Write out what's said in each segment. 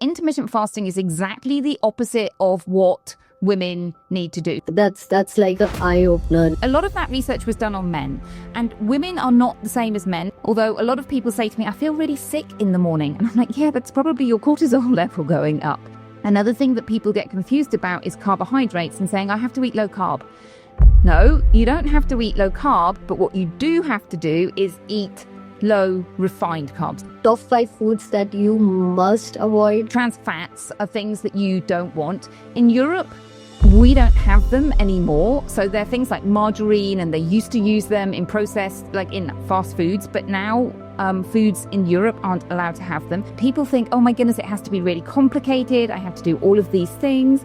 intermittent fasting is exactly the opposite of what women need to do. That's like an eye-opener. A lot of that research was done on men, and women are not the same as men. Although a lot of people say to me, I feel really sick in the morning. And I'm like, yeah, that's probably your cortisol level going up. Another thing that people get confused about is carbohydrates and saying, I have to eat low carb. No, you don't have to eat low carb, but what you do have to do is eat low refined carbs. Top 5 foods that you must avoid. Trans fats are things that you don't want. In Europe, we don't have them anymore. So they're things like margarine, and they used to use them in processed, like in fast foods, but now foods in Europe aren't allowed to have them. People think, oh my goodness, it has to be really complicated. I have to do all of these things.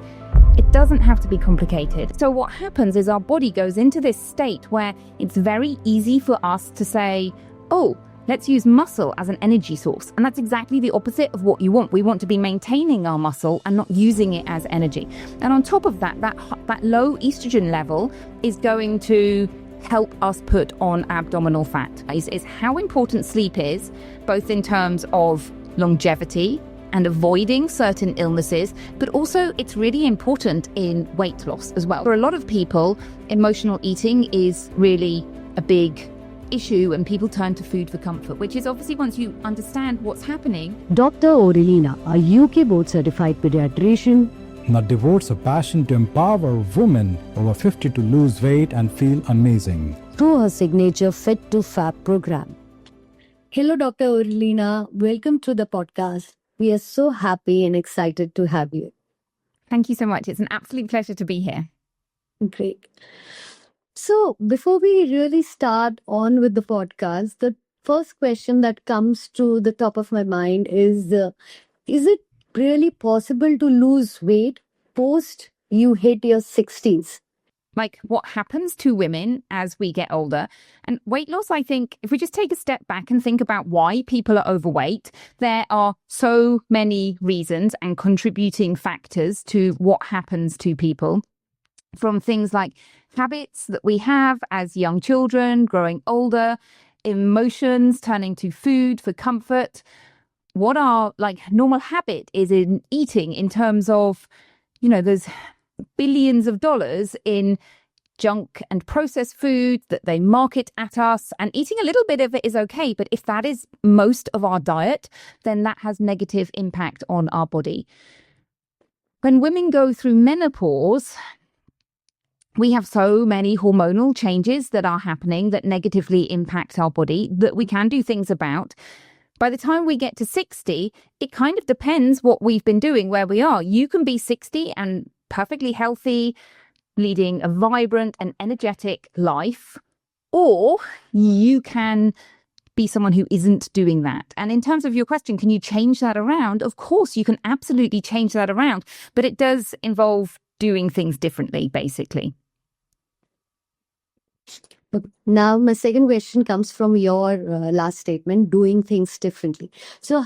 It doesn't have to be complicated. So what happens is our body goes into this state where it's very easy for us to say, oh, let's use muscle as an energy source. And that's exactly the opposite of what you want. We want to be maintaining our muscle and not using it as energy. And on top of that, that low estrogen level is going to help us put on abdominal fat. Is how important sleep is, both in terms of longevity and avoiding certain illnesses, but also it's really important in weight loss as well. For a lot of people, emotional eating is really a big issue, and people turn to food for comfort, which is obviously, once you understand what's happening. Dr. Orlena, a UK board certified pediatrician, now devotes a passion to empower women over 50 to lose weight and feel amazing through her signature Fit to Fab program. Hello, Dr. Orlena. Welcome to the podcast. We are so happy and excited to have you. Thank you so much. It's an absolute pleasure to be here. Great. So before we really start on with the podcast, the first question that comes to the top of my mind is it really possible to lose weight post you hit your 60s? Like what happens to women as we get older. And weight loss, I think, if we just take a step back and think about why people are overweight, there are so many reasons and contributing factors to what happens to people. From things like habits that we have as young children, growing older, emotions, turning to food for comfort. What our normal habit is in eating, in terms of, there's billions of dollars in junk and processed food that they market at us, and eating a little bit of it is okay. But if that is most of our diet, then that has negative impact on our body. When women go through menopause, we have so many hormonal changes that are happening that negatively impact our body that we can do things about. By the time we get to 60, it kind of depends what we've been doing, where we are. You can be 60 and perfectly healthy, leading a vibrant and energetic life, or you can be someone who isn't doing that. And in terms of your question, can you change that around? Of course, you can absolutely change that around, but it does involve doing things differently, basically. Now, my second question comes from your last statement, doing things differently. So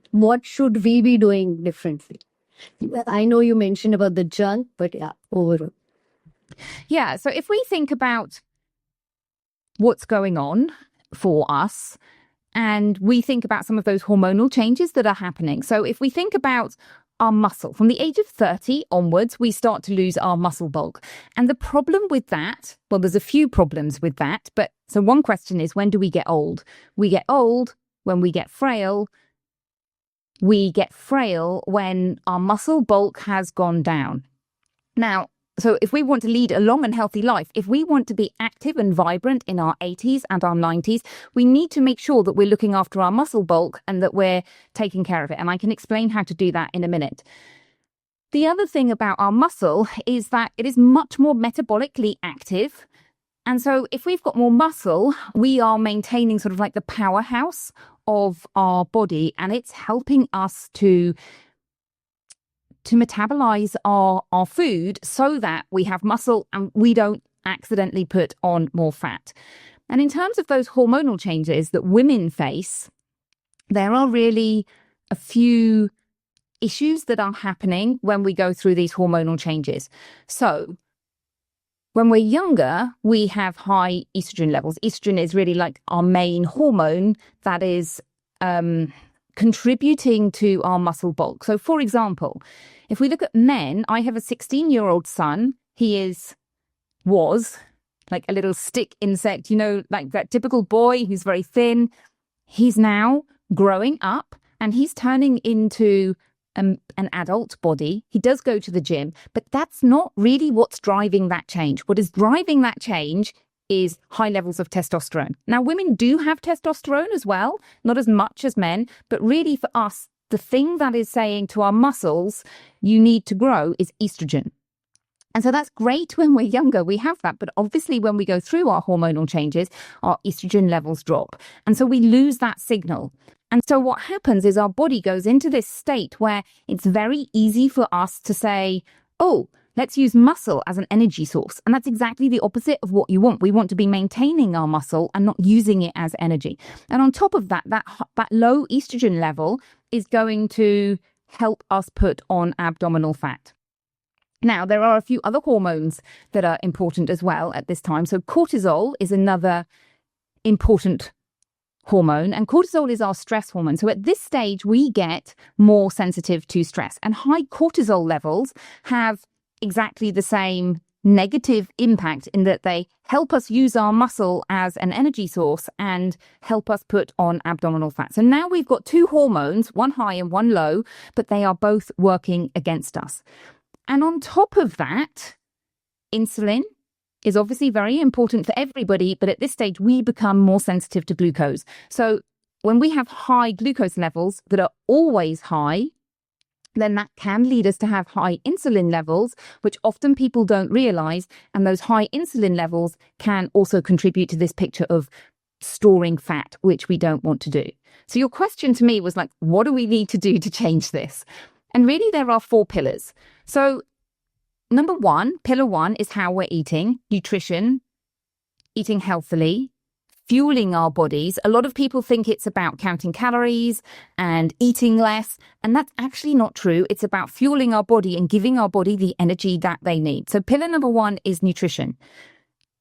what should we be doing differently? I know you mentioned about the junk, but yeah, overall. Yeah, so if we think about what's going on for us, and we think about some of those hormonal changes that are happening. So if we think about our muscle, from the age of 30 onwards, we start to lose our muscle bulk. And the problem with that, well, there's a few problems with that. But so one question is, when do we get old? We get old when we get frail. We get frail when our muscle bulk has gone down. Now, so if we want to lead a long and healthy life, if we want to be active and vibrant in our 80s and our 90s, we need to make sure that we're looking after our muscle bulk and that we're taking care of it. And I can explain how to do that in a minute. The other thing about our muscle is that it is much more metabolically active. And so if we've got more muscle, we are maintaining sort of like the powerhouse of our body, and it's helping us to metabolize our food so that we have muscle and we don't accidentally put on more fat. And in terms of those hormonal changes that women face, there are really a few issues that are happening when we go through these hormonal changes. So when we're younger, we have high estrogen levels. Estrogen is really like our main hormone that is contributing to our muscle bulk. So, for example, if we look at men, I have a 16-year-old son. He was like a little stick insect, you know, like that typical boy who's very thin. He's now growing up and he's turning into an adult body. He does go to the gym, but that's not really what's driving that change. What is driving that change is high levels of testosterone. Now, women do have testosterone as well, not as much as men, but really for us, the thing that is saying to our muscles, you need to grow, is estrogen. And so that's great when we're younger, we have that. But obviously when we go through our hormonal changes, our estrogen levels drop. And so we lose that signal. And so what happens is our body goes into this state where it's very easy for us to say, oh, let's use muscle as an energy source. And that's exactly the opposite of what you want. We want to be maintaining our muscle and not using it as energy. And on top of that, that low estrogen level is going to help us put on abdominal fat. Now, there are a few other hormones that are important as well at this time. So cortisol is another important hormone, and cortisol is our stress hormone. So at this stage, we get more sensitive to stress, and high cortisol levels have exactly the same negative impact in that they help us use our muscle as an energy source and help us put on abdominal fat. So now we've got two hormones, one high and one low, but they are both working against us. And on top of that, insulin is obviously very important for everybody, but at this stage, we become more sensitive to glucose. So when we have high glucose levels that are always high, then that can lead us to have high insulin levels, which often people don't realize. And those high insulin levels can also contribute to this picture of storing fat, which we don't want to do. So your question to me was like, what do we need to do to change this? And really, there are 4 pillars. So number one, pillar 1 is how we're eating, nutrition, eating healthily, fueling our bodies. A lot of people think it's about counting calories and eating less, and that's actually not true. It's about fueling our body and giving our body the energy that they need. So pillar number 1 is nutrition.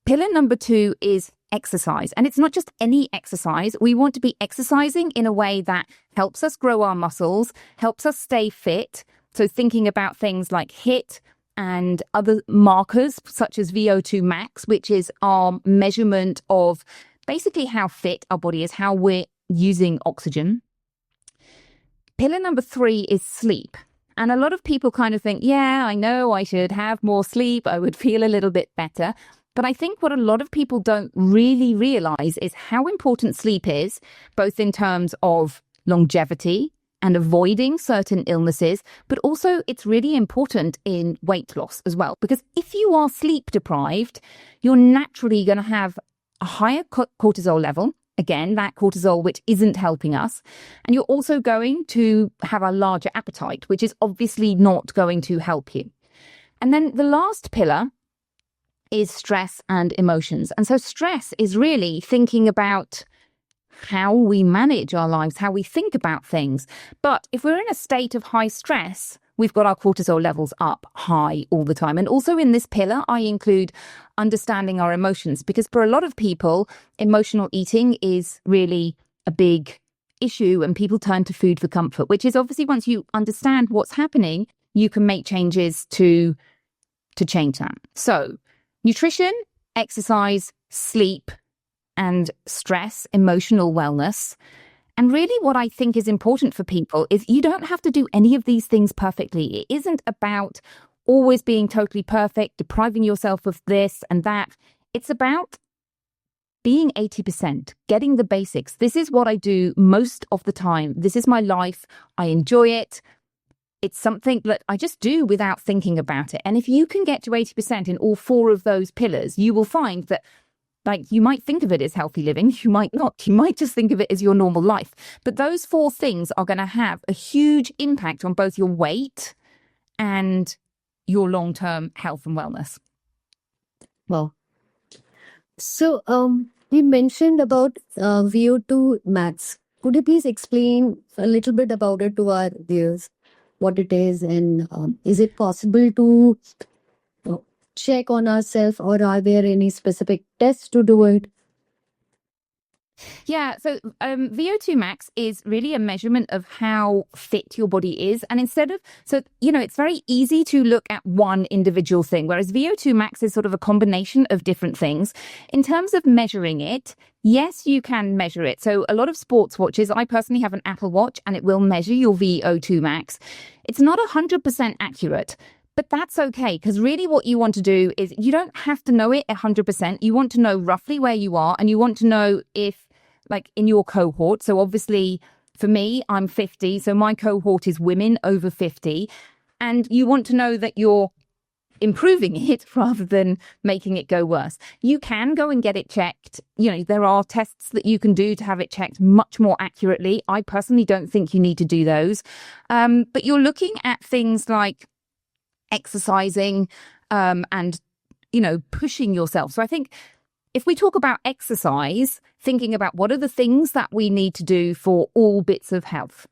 Pillar number 2 is exercise. And it's not just any exercise. We want to be exercising in a way that helps us grow our muscles, helps us stay fit. So thinking about things like HIIT and other markers such as VO2 max, which is our measurement of basically how fit our body is, how we're using oxygen. Pillar number 3 is sleep. And a lot of people kind of think, yeah, I know I should have more sleep. I would feel a little bit better. But I think what a lot of people don't really realize is how important sleep is, both in terms of longevity and avoiding certain illnesses, but also it's really important in weight loss as well. Because if you are sleep deprived, you're naturally going to have a higher cortisol level. Again, that cortisol which isn't helping us. And you're also going to have a larger appetite, which is obviously not going to help you. And then the last pillar is stress and emotions. And so stress is really thinking about how we manage our lives, how we think about things. But if we're in a state of high stress, we've got our cortisol levels up high all the time. And also in this pillar, I include understanding our emotions, because for a lot of people, emotional eating is really a big issue and people turn to food for comfort, which is obviously once you understand what's happening, you can make changes to change that. So nutrition, exercise, sleep, and stress, emotional wellness. And really what I think is important for people is you don't have to do any of these things perfectly. It isn't about always being totally perfect, depriving yourself of this and that. It's about being 80%, getting the basics. This is what I do most of the time. This is my life. I enjoy it. It's something that I just do without thinking about it. And if you can get to 80% in all 4 of those pillars, you will find that, like, you might think of it as healthy living, you might not. You might just think of it as your normal life. But those 4 things are going to have a huge impact on both your weight and your long-term health and wellness. Wow. So, we mentioned about VO2 max. Could you please explain a little bit about it to our viewers, what it is, and is it possible to check on ourselves, or are there any specific tests to do it? Yeah, so VO2 max is really a measurement of how fit your body is. And it's very easy to look at one individual thing, whereas VO2 max is sort of a combination of different things. In terms of measuring it, yes, you can measure it. So a lot of sports watches, I personally have an Apple Watch, and it will measure your VO2 max. It's not 100% accurate. But that's okay, because really what you want to do is you don't have to know it 100%. You want to know roughly where you are, and you want to know if, like, in your cohort. So obviously for me, I'm 50. So my cohort is women over 50. And you want to know that you're improving it rather than making it go worse. You can go and get it checked. There are tests that you can do to have it checked much more accurately. I personally don't think you need to do those. But you're looking at things like exercising and pushing yourself. So I think if we talk about exercise, thinking about what are the things that we need to do for all bits of health.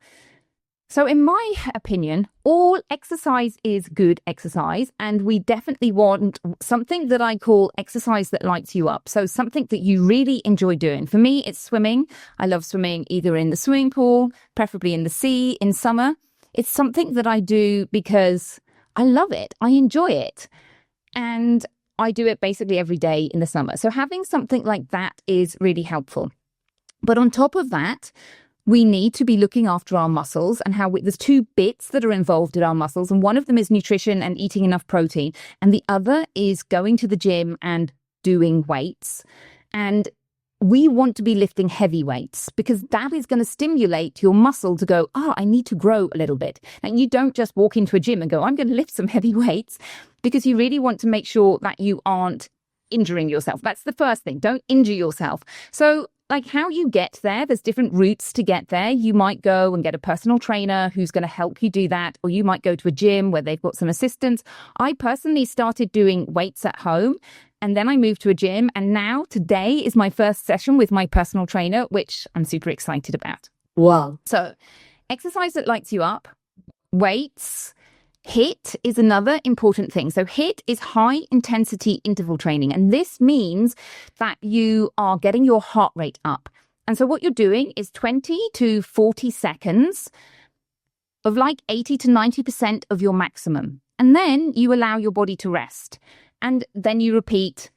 So in my opinion, all exercise is good exercise, and we definitely want something that I call exercise that lights you up. So something that you really enjoy doing. For me, it's swimming. I love swimming either in the swimming pool, preferably in the sea in summer. It's something that I do because I love it. I enjoy it. And I do it basically every day in the summer. So having something like that is really helpful. But on top of that, we need to be looking after our muscles, and there's two bits that are involved in our muscles. And one of them is nutrition and eating enough protein. And the other is going to the gym and doing weights. And we want to be lifting heavy weights because that is going to stimulate your muscle to go, I need to grow a little bit. And you don't just walk into a gym and go, I'm going to lift some heavy weights, because you really want to make sure that you aren't injuring yourself. That's the first thing. Don't injure yourself. So like how you get there, there's different routes to get there. You might go and get a personal trainer who's going to help you do that, or you might go to a gym where they've got some assistance. I personally started doing weights at home, and then I moved to a gym, and now today is my first session with my personal trainer, which I'm super excited about. Wow. So exercise that lights you up, weights. HIIT is another important thing. So HIIT is high intensity interval training. And this means that you are getting your heart rate up. And so what you're doing is 20 to 40 seconds of like 80 to 90% of your maximum. And then you allow your body to rest. And then you repeat,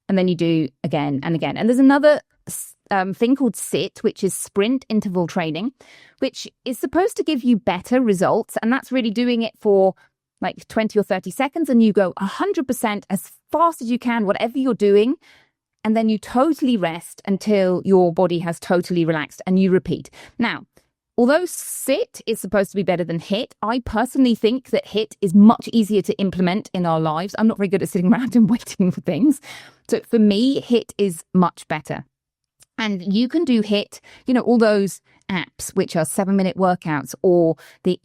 and then you do again and again. And there's another thing called SIT, which is sprint interval training, which is supposed to give you better results. And that's really doing it for like 20 or 30 seconds, and you go 100% as fast as you can, whatever you're doing. And then you totally rest until your body has totally relaxed, and you repeat. Now, although SIT is supposed to be better than HIIT, I personally think that HIIT is much easier to implement in our lives. I'm not very good at sitting around and waiting for things. So for me, HIIT is much better. And you can do HIIT, all those apps, which are 7-minute workouts, or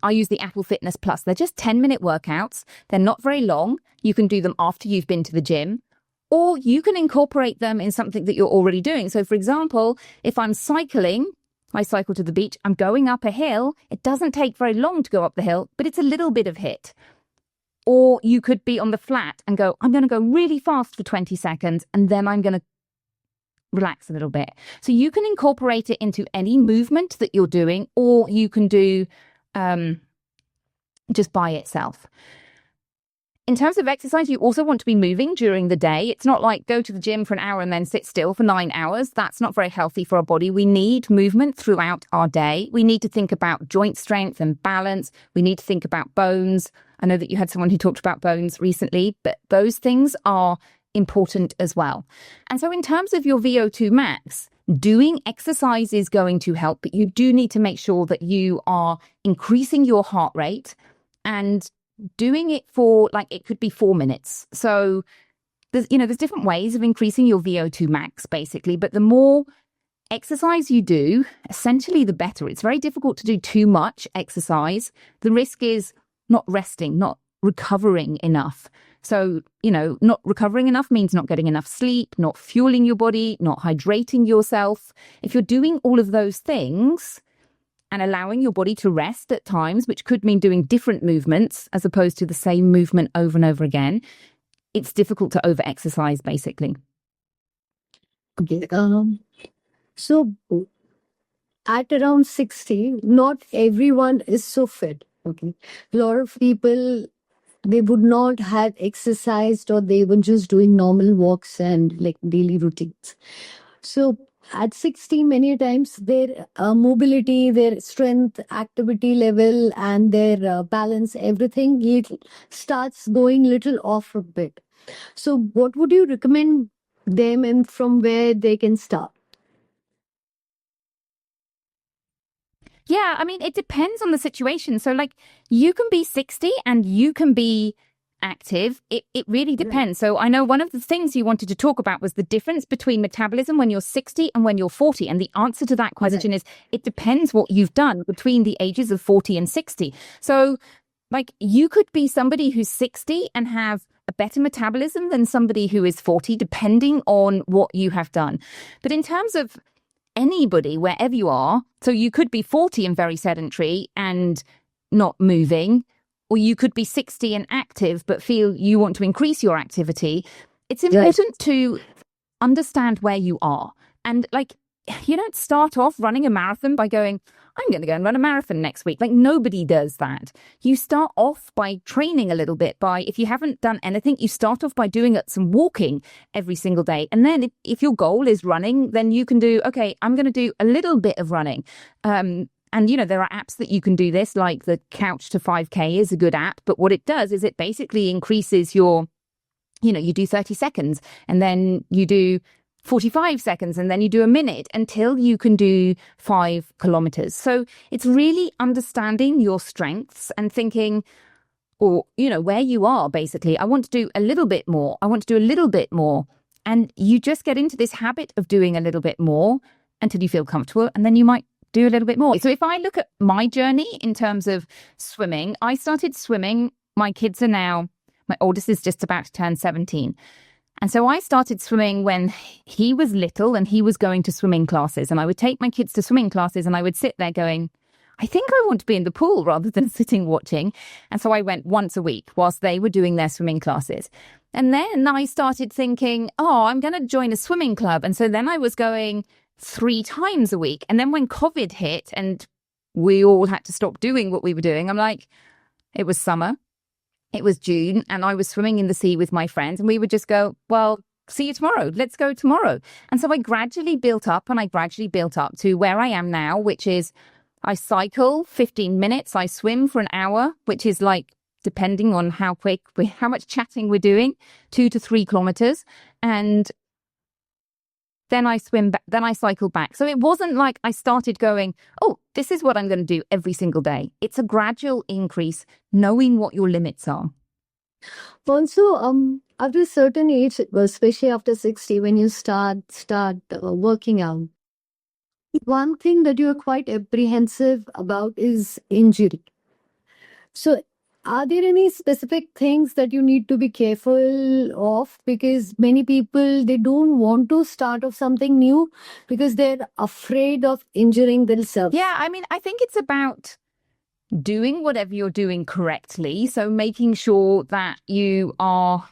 I use the Apple Fitness Plus. They're just 10-minute workouts. They're not very long. You can do them after you've been to the gym, or you can incorporate them in something that you're already doing. So for example, if I'm cycling, I cycle to the beach, I'm going up a hill. It doesn't take very long to go up the hill, but it's a little bit of HIIT. Or you could be on the flat and go, I'm going to go really fast for 20 seconds, and then I'm going to relax a little bit. So you can incorporate it into any movement that you're doing, or you can do just by itself. In terms of exercise, you also want to be moving during the day. It's not like go to the gym for an hour and then sit still for 9 hours. That's not very healthy for our body. We need movement throughout our day. We need to think about joint strength and balance. We need to think about bones. I know that you had someone who talked about bones recently, but those things are important as well. And so in terms of your VO2 max, doing exercise is going to help, but you do need to make sure that you are increasing your heart rate and doing it for, like, it could be 4 minutes. So there's different ways of increasing your VO2 max basically, but the more exercise you do, essentially the better. It's very difficult to do too much exercise. The risk is not resting, not recovering enough. So, not recovering enough means not getting enough sleep, not fueling your body, not hydrating yourself. If you're doing all of those things and allowing your body to rest at times, which could mean doing different movements as opposed to the same movement over and over again, it's difficult to over-exercise, basically. Okay. So at around 60, not everyone is so fit. Okay. A lot of people, they would not have exercised, or they were just doing normal walks and like daily routines. So at 60, many times their mobility, their strength, activity level, and their balance, everything, it starts going little off a bit. So what would you recommend them, and from where they can start? Yeah, I mean, it depends on the situation. So, like, you can be 60 and you can be active. It really depends. So, I know one of the things you wanted to talk about was the difference between metabolism when you're 60 and when you're 40. And the answer to that question is it depends what you've done between the ages of 40 and 60. So, like, you could be somebody who's 60 and have a better metabolism than somebody who is 40, depending on what you have done. But in terms of anybody, wherever you are, so you could be 40 and very sedentary and not moving, or you could be 60 and active but feel you want to increase your activity. It's important to understand where you are. And like, you don't start off running a marathon by going, I'm going to go and run a marathon next week. Like, nobody does that. You start off by training a little bit. By, if you haven't done anything, you start off by doing some walking every single day. And then if your goal is running, then you can do, okay, I'm going to do a little bit of running. And, you know, there are apps that you can do this, like the Couch to 5K is a good app. But what it does is it basically increases your, you know, you do 30 seconds and then you do 45 seconds and then you do a minute until you can do 5 kilometers. So it's really understanding your strengths and thinking, or, you know, where you are, basically. I want to do a little bit more. I want to do a little bit more. And you just get into this habit of doing a little bit more until you feel comfortable. And then you might do a little bit more. So if I look at my journey in terms of swimming, I started swimming. My kids are now, my oldest is just about to turn 17. And so I started swimming when he was little and he was going to swimming classes. And I would take my kids to swimming classes and I would sit there going, I think I want to be in the pool rather than sitting watching. And so I went once a week whilst they were doing their swimming classes. And then I started thinking, oh, I'm going to join a swimming club. And so then I was going 3 times a week. And then when COVID hit and we all had to stop doing what we were doing, I'm like, it was summer. It was June and I was swimming in the sea with my friends and we would just go, well, see you tomorrow. Let's go tomorrow. And so I gradually built up to where I am now, which is I cycle 15 minutes. I swim for an hour, which is like, depending on how much chatting we're doing, 2 to 3 kilometers. And then I swim back, then I cycle back. So it wasn't like I started going, oh, this is what I'm going to do every single day. It's a gradual increase, knowing what your limits are. Also, after a certain age, especially after 60, when you start working out, one thing that you are quite apprehensive about is injury. So are there any specific things that you need to be careful of? Because many people, they don't want to start off something new because they're afraid of injuring themselves. Yeah, I mean, I think it's about doing whatever you're doing correctly. So making sure that you are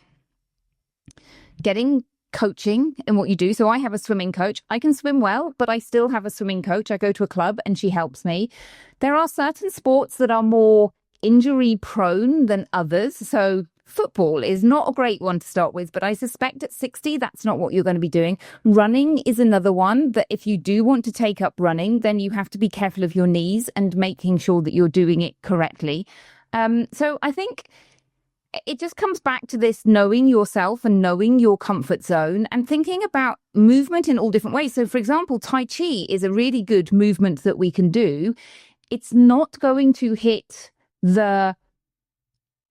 getting coaching in what you do. So I have a swimming coach. I can swim well, but I still have a swimming coach. I go to a club and she helps me. There are certain sports that are more injury prone than others. So football is not a great one to start with, but I suspect at 60, that's not what you're going to be doing. Running is another one that if you do want to take up running, then you have to be careful of your knees and making sure that you're doing it correctly. So I think it just comes back to this knowing yourself and knowing your comfort zone and thinking about movement in all different ways. So for example, Tai Chi is a really good movement that we can do. It's not going to hit the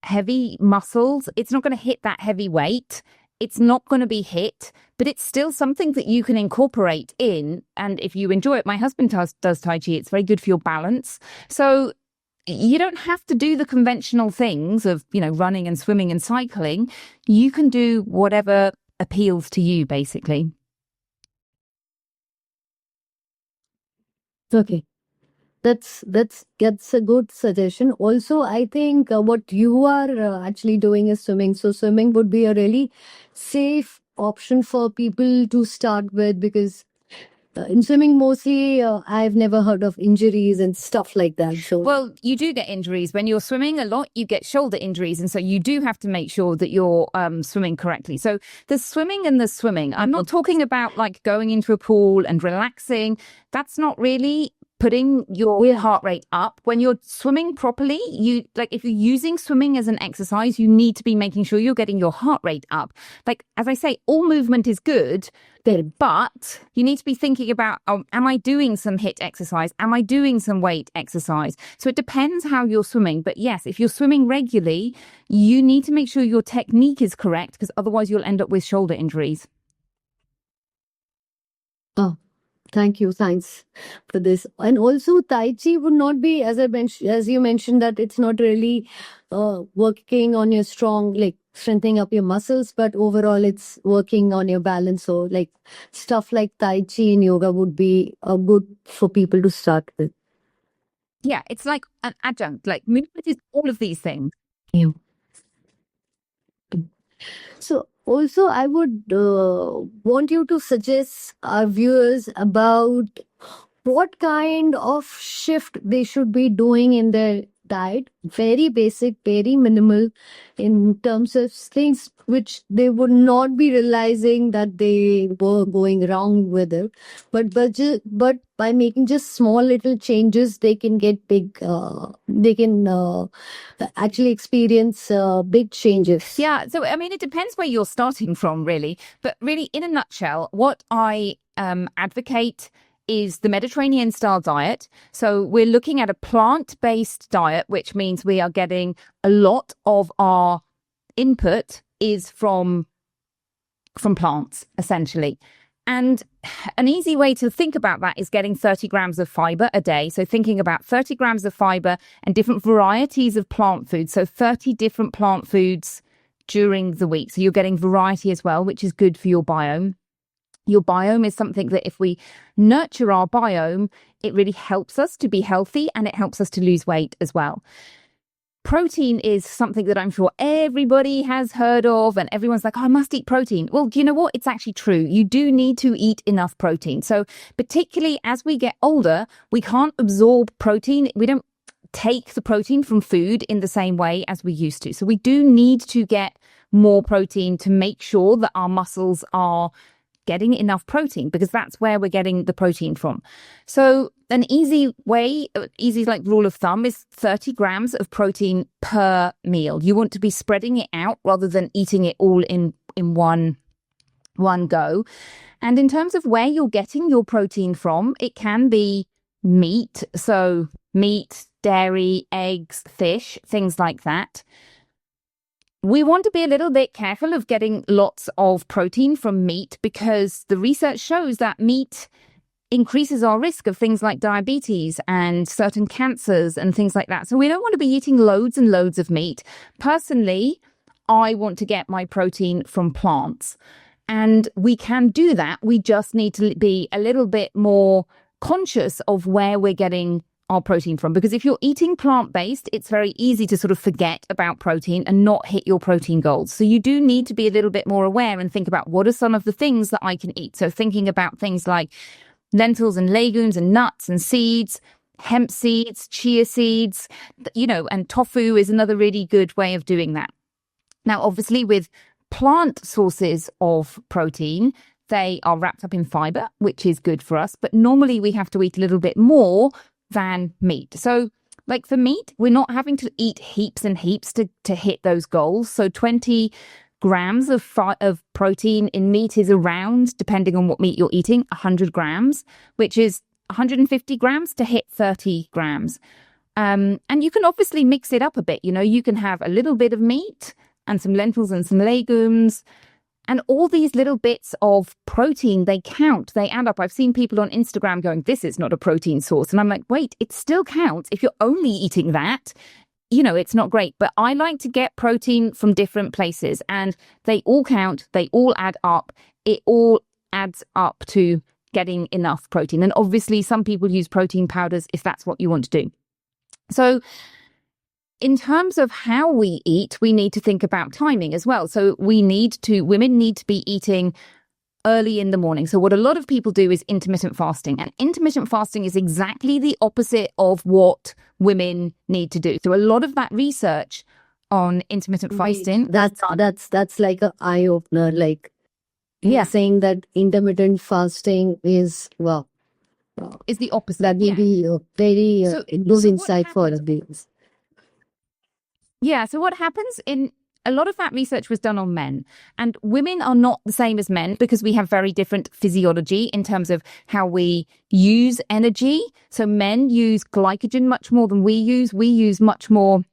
heavy muscles. It's not going to hit that heavy weight. It's not going to be hit, but it's still something that you can incorporate in. And if you enjoy it, my husband does Tai Chi. It's very good for your balance. So you don't have to do the conventional things of, you know, running and swimming and cycling. You can do whatever appeals to you, basically. Okay. That's a good suggestion. Also, I think what you are actually doing is swimming. So swimming would be a really safe option for people to start with, because In swimming, mostly, I've never heard of injuries and stuff like that. So, Well, you do get injuries. When you're swimming a lot, you get shoulder injuries. And so you do have to make sure that you're swimming correctly. So there's swimming and there's swimming. I'm not talking about like going into a pool and relaxing. That's not really putting your heart rate up. When you're swimming properly, if you're using swimming as an exercise, you need to be making sure you're getting your heart rate up. Like, as I say, all movement is good, but you need to be thinking about, am I doing some HIIT exercise? Am I doing some weight exercise? So it depends how you're swimming. But yes, if you're swimming regularly, you need to make sure your technique is correct, because otherwise you'll end up with shoulder injuries. oh, thank you. Thanks for this. And also, Tai Chi would not be, as you mentioned, that it's not really working on your strengthening up your muscles, but overall it's working on your balance. So, like stuff like Tai Chi and yoga would be good for people to start with. Yeah, it's like an adjunct. Like movement is all of these things. Yeah. So also, I would want you to suggest our viewers about what kind of shift they should be doing in their diet. Very basic, very minimal in terms of things which they would not be realizing that they were going wrong with it. But by making just small little changes, they can get big. They can actually experience big changes. Yeah, so I mean, it depends where you're starting from, really. But really, in a nutshell, what I advocate is the Mediterranean style diet. So we're looking at a plant-based diet, which means we are getting a lot of our input is from plants, essentially. And an easy way to think about that is getting 30 grams of fiber a day. So thinking about 30 grams of fiber and different varieties of plant foods. So 30 different plant foods during the week. So you're getting variety as well, which is good for your biome. Your biome is something that if we nurture our biome, it really helps us to be healthy and it helps us to lose weight as well. Protein is something that I'm sure everybody has heard of and everyone's like, oh, I must eat protein. Well, do you know what? It's actually true. You do need to eat enough protein. So particularly as we get older, we can't absorb protein. We don't take the protein from food in the same way as we used to. So we do need to get more protein to make sure that our muscles are getting enough protein, because that's where we're getting the protein from. So an easy like rule of thumb is 30 grams of protein per meal. You want to be spreading it out rather than eating it all in one go. And in terms of where you're getting your protein from, it can be meat. So meat, dairy, eggs, fish, things like that. We want to be a little bit careful of getting lots of protein from meat because the research shows that meat increases our risk of things like diabetes and certain cancers and things like that. So we don't want to be eating loads and loads of meat. Personally, I want to get my protein from plants. And we can do that. We just need to be a little bit more conscious of where we're getting our protein from, because if you're eating plant-based, it's very easy to sort of forget about protein and not hit your protein goals. So you do need to be a little bit more aware and think about what are some of the things that I can eat. So thinking about things like lentils and legumes and nuts and seeds, hemp seeds, chia seeds, and tofu is another really good way of doing that. Now, obviously with plant sources of protein, they are wrapped up in fiber, which is good for us, but normally we have to eat a little bit more than meat. So like for meat, we're not having to eat heaps and heaps to hit those goals. So 20 grams of protein in meat is around, depending on what meat you're eating, 100 grams, which is 150 grams to hit 30 grams. And you can obviously mix it up a bit. You can have a little bit of meat and some lentils and some legumes. And all these little bits of protein, they count, they add up. I've seen people on Instagram going, this is not a protein source. And I'm like, wait, it still counts. If you're only eating that, it's not great. But I like to get protein from different places and they all count. They all add up. It all adds up to getting enough protein. And obviously some people use protein powders if that's what you want to do. So in terms of how we eat, we need to think about timing as well. So women need to be eating early in the morning. So what a lot of people do is intermittent fasting. And intermittent fasting is exactly the opposite of what women need to do. So a lot of that research on intermittent fasting. That's like an eye opener. Like, yeah, saying that intermittent fasting is is the opposite. that may be a very good insight for us. Yeah. So what happens in a lot of that research was done on men, and women are not the same as men because we have very different physiology in terms of how we use energy. So men use glycogen much more than we use. We use much more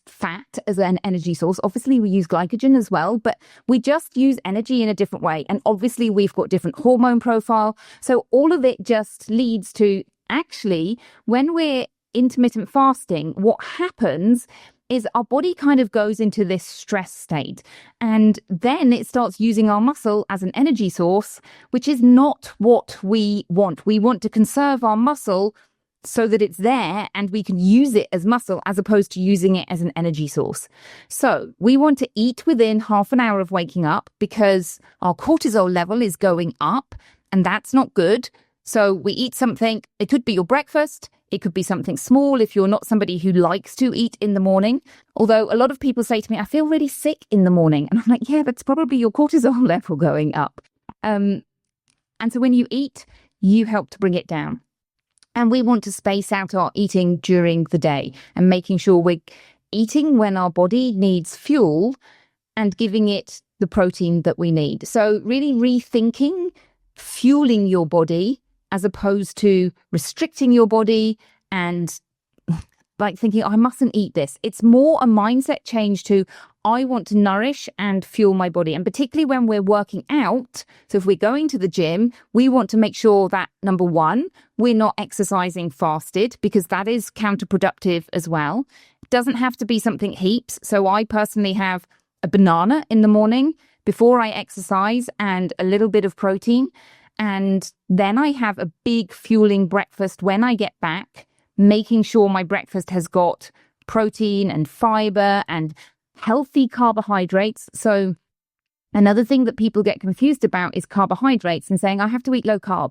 fat as an energy source. Obviously, we use glycogen as well, but we just use energy in a different way. And obviously, we've got different hormone profile. So all of it just leads to actually, when we're intermittent fasting, what happens is our body kind of goes into this stress state, and then it starts using our muscle as an energy source, which is not what we want. We want to conserve our muscle so that it's there and we can use it as muscle as opposed to using it as an energy source. So we want to eat within half an hour of waking up because our cortisol level is going up, and that's not good. So we eat something. It could be your breakfast. It could be something small if you're not somebody who likes to eat in the morning. Although a lot of people say to me, I feel really sick in the morning. And I'm like, yeah, that's probably your cortisol level going up. And so when you eat, you help to bring it down. And we want to space out our eating during the day and making sure we're eating when our body needs fuel and giving it the protein that we need. So really rethinking fueling your body as opposed to restricting your body and like thinking, I mustn't eat this. It's more a mindset change to, I want to nourish and fuel my body. And particularly when we're working out, so if we're going to the gym, we want to make sure that, number one, we're not exercising fasted because that is counterproductive as well. It doesn't have to be something heaps. So I personally have a banana in the morning before I exercise and a little bit of protein. And then I have a big fueling breakfast when I get back, making sure my breakfast has got protein and fiber and healthy carbohydrates. So another thing that people get confused about is carbohydrates and saying, I have to eat low carb.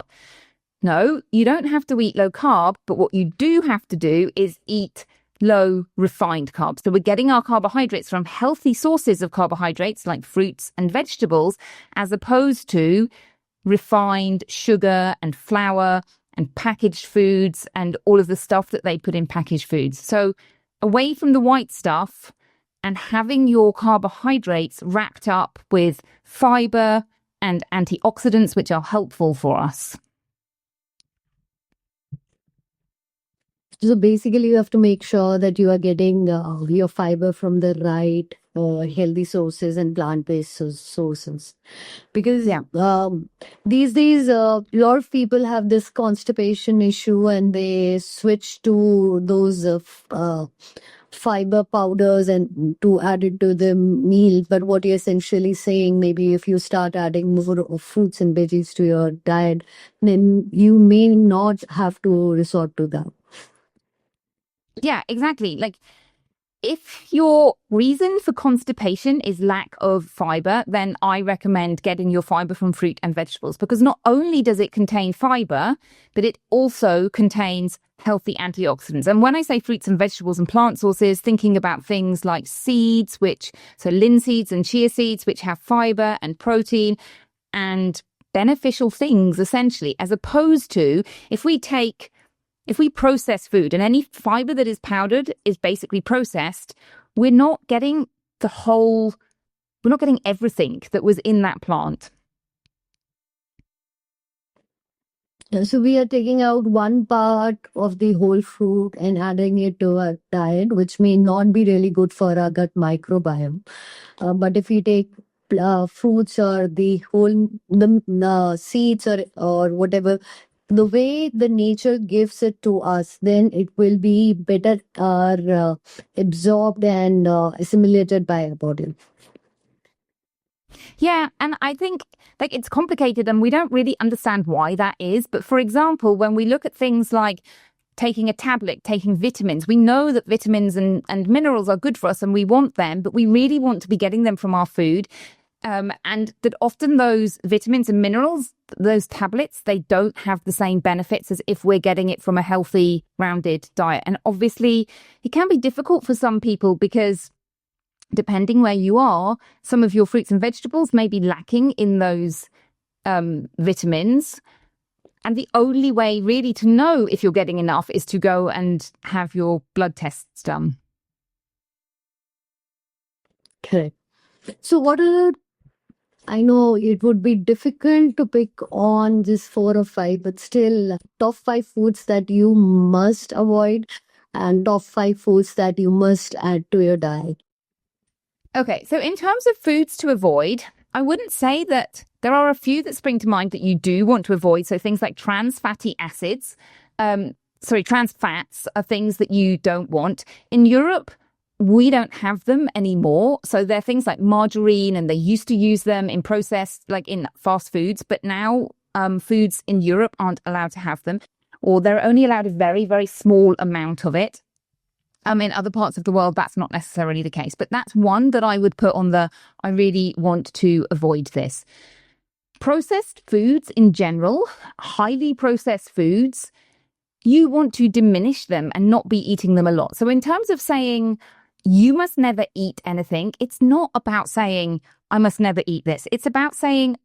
No, you don't have to eat low carb, but what you do have to do is eat low refined carbs. So we're getting our carbohydrates from healthy sources of carbohydrates like fruits and vegetables, as opposed to refined sugar and flour and packaged foods and all of the stuff that they put in packaged foods. So away from the white stuff and having your carbohydrates wrapped up with fiber and antioxidants, which are helpful for us. So basically, you have to make sure that you are getting your fiber from the right healthy sources and plant-based sources. Because these days, a lot of people have this constipation issue and they switch to those fiber powders and to add it to the meal. But what you're essentially saying, maybe if you start adding more of fruits and veggies to your diet, then you may not have to resort to that. Yeah, exactly. Like if your reason for constipation is lack of fiber, then I recommend getting your fiber from fruit and vegetables, because not only does it contain fiber, but it also contains healthy antioxidants. And when I say fruits and vegetables and plant sources, thinking about things like seeds, so linseeds and chia seeds, which have fiber and protein and beneficial things, essentially, as opposed to if we process food and any fiber that is powdered is basically processed, we're not getting everything that was in that plant. So we are taking out one part of the whole fruit and adding it to our diet, which may not be really good for our gut microbiome. But if we take fruits or the seeds or whatever, the way the nature gives it to us, then it will be better absorbed and assimilated by our body. Yeah, and I think it's complicated and we don't really understand why that is. But for example, when we look at things like taking a tablet, taking vitamins, we know that vitamins and minerals are good for us and we want them, but we really want to be getting them from our food. And that often those vitamins and minerals, those tablets, they don't have the same benefits as if we're getting it from a healthy, rounded diet. And obviously, it can be difficult for some people because depending where you are, some of your fruits and vegetables may be lacking in those vitamins. And the only way really to know if you're getting enough is to go and have your blood tests done. Correct. So what are, I know it would be difficult to pick on just 4 or 5, but still top 5 foods that you must avoid and top 5 foods that you must add to your diet. Okay, so in terms of foods to avoid, I wouldn't say that there are a few that spring to mind that you do want to avoid. So things like trans fatty acids, trans fats are things that you don't want. In Europe, we don't have them anymore. So they're things like margarine, and they used to use them in processed, like in fast foods. But now foods in Europe aren't allowed to have them, or they're only allowed a very, very small amount of it. In other parts of the world, that's not necessarily the case. But that's one that I would put on the, I really want to avoid this. Processed foods in general, highly processed foods, you want to diminish them and not be eating them a lot. So in terms of saying you must never eat anything, it's not about saying I must never eat this. It's about saying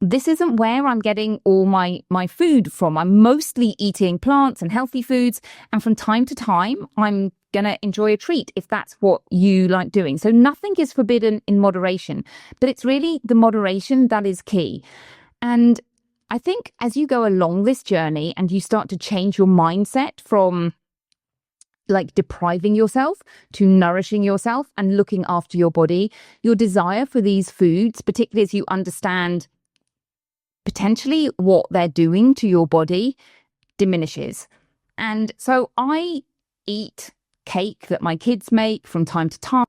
this isn't where I'm getting all my food from. I'm mostly eating plants and healthy foods. And from time to time, I'm going to enjoy a treat if that's what you like doing. So nothing is forbidden in moderation, but it's really the moderation that is key. And I think as you go along this journey and you start to change your mindset from like depriving yourself to nourishing yourself and looking after your body, your desire for these foods, particularly as you understand potentially what they're doing to your body, diminishes. And so I eat cake that my kids make from time to time.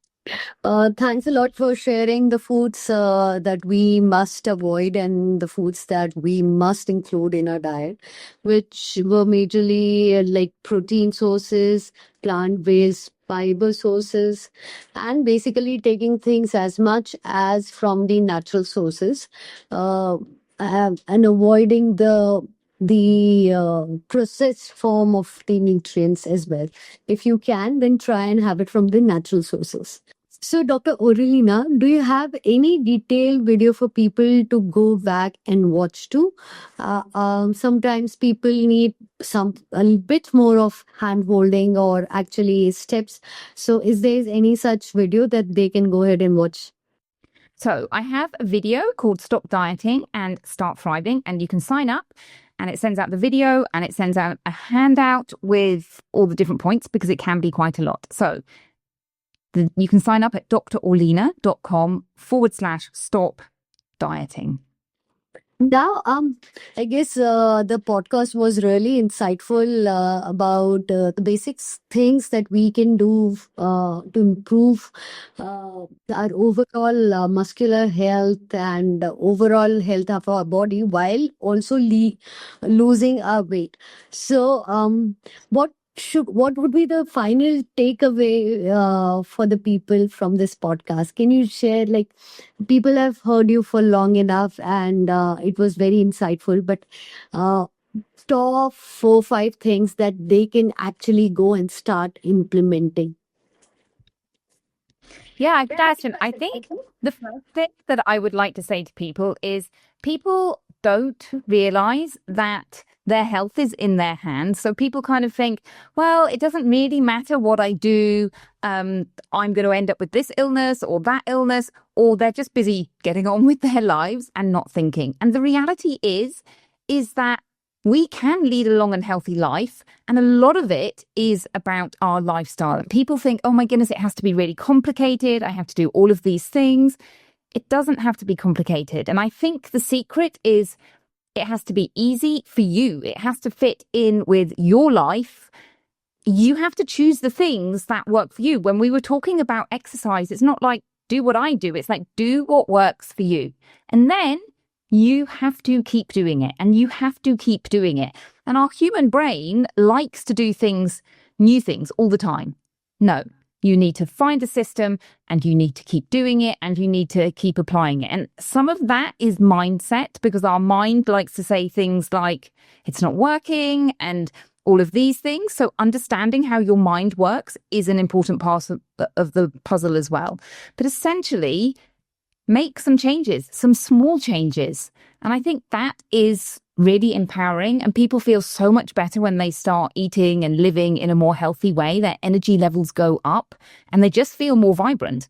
Thanks a lot for sharing the foods that we must avoid and the foods that we must include in our diet, which were majorly like protein sources, plant-based fiber sources, and basically taking things as much as from the natural sources, and avoiding the processed form of the nutrients as well. If you can, then try and have it from the natural sources. So, Dr. Orlena, do you have any detailed video for people to go back and watch to? Sometimes people need a bit more of hand holding or actually steps. So, is there any such video that they can go ahead and watch? So I have a video called Stop Dieting and Start Thriving, and you can sign up. And it sends out the video and it sends out a handout with all the different points because it can be quite a lot. So you can sign up at drorlena.com/stop dieting. Now, I guess the podcast was really insightful about the basics things that we can do to improve our overall muscular health and overall health of our body while also losing our weight. So, what would be the final takeaway for the people from this podcast? Can you share, like, people have heard you for long enough and it was very insightful, but top 4-5 things that they can actually go and start implementing? Yeah, Dashan, I think the first thing that I would like to say to people is people don't realize that their health is in their hands. So people kind of think, well, it doesn't really matter what I do. I'm going to end up with this illness or that illness, or they're just busy getting on with their lives and not thinking. And the reality is that we can lead a long and healthy life. And a lot of it is about our lifestyle. People think, oh my goodness, it has to be really complicated. I have to do all of these things. It doesn't have to be complicated. And I think the secret is it has to be easy for you. It has to fit in with your life. You have to choose the things that work for you. When we were talking about exercise, it's not like do what I do. It's like do what works for you. And then you have to keep doing it, and you have to keep doing it. And our human brain likes to do things, new things all the time. No, You need to find a system and you need to keep doing it and you need to keep applying it. And some of that is mindset, because our mind likes to say things like, it's not working and all of these things. So understanding how your mind works is an important part of the puzzle as well. But essentially, make some changes, some small changes. And I think that is really empowering, and people feel so much better when they start eating and living in a more healthy way. Their energy levels go up and they just feel more vibrant.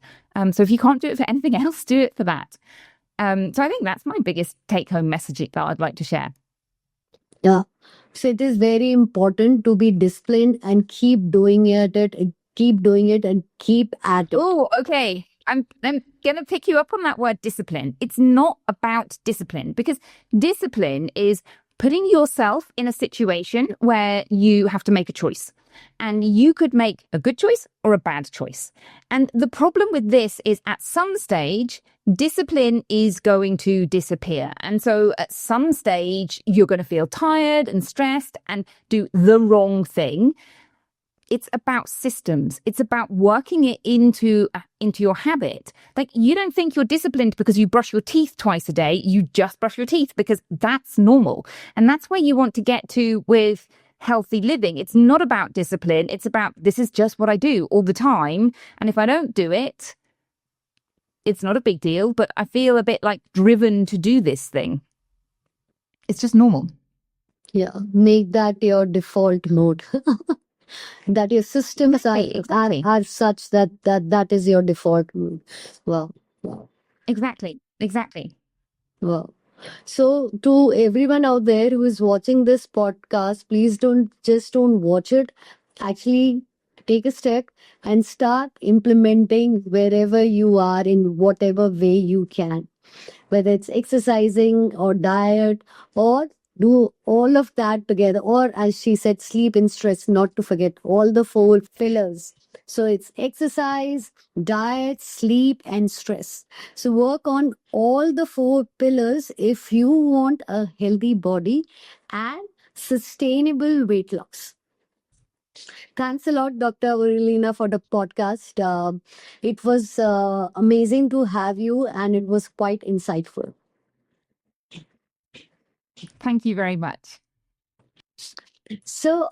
So if you can't do it for anything else, do it for that. So I think that's my biggest take-home message that I'd like to share. Yeah. So it is very important to be disciplined and keep doing it and keep doing it and keep at it. Oh, okay. I'm going to pick you up on that word discipline. It's not about discipline, because discipline is putting yourself in a situation where you have to make a choice. And you could make a good choice or a bad choice. And the problem with this is at some stage, discipline is going to disappear. And so at some stage, you're going to feel tired and stressed and do the wrong thing. It's about systems. It's about working it into your habit. Like, you don't think you're disciplined because you brush your teeth twice a day. You just brush your teeth because that's normal. And that's where you want to get to with healthy living. It's not about discipline. It's about, this is just what I do all the time. And if I don't do it, it's not a big deal, but I feel a bit like driven to do this thing. It's just normal. Yeah. Make that your default mode. That your systems Exactly. are such that is your default mode. Wow. Exactly. Wow. So to everyone out there who is watching this podcast, please don't watch it. Actually, take a step and start implementing wherever you are in whatever way you can, whether it's exercising or diet, or do all of that together, or as she said, sleep and stress, not to forget all the 4 pillars. So it's exercise, diet, sleep, and stress. So work on all the 4 pillars if you want a healthy body and sustainable weight loss. Thanks a lot, Dr. Orlena, for the podcast. It was amazing to have you, and it was quite insightful. Thank you very much. So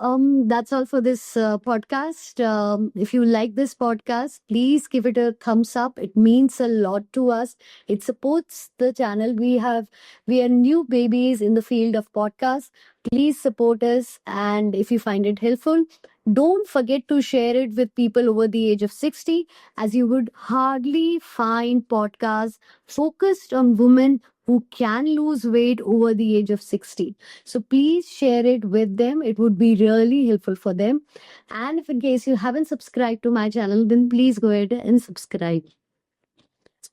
that's all for this podcast. If you like this podcast, please give it a thumbs up. It means a lot to us. It supports the channel. We are new babies in the field of podcasts. Please support us, and if you find it helpful, don't forget to share it with people over the age of 60, as you would hardly find podcasts focused on women who can lose weight over the age of 60. So please share it with them. It would be really helpful for them. And if in case you haven't subscribed to my channel, then please go ahead and subscribe.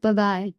Bye-bye.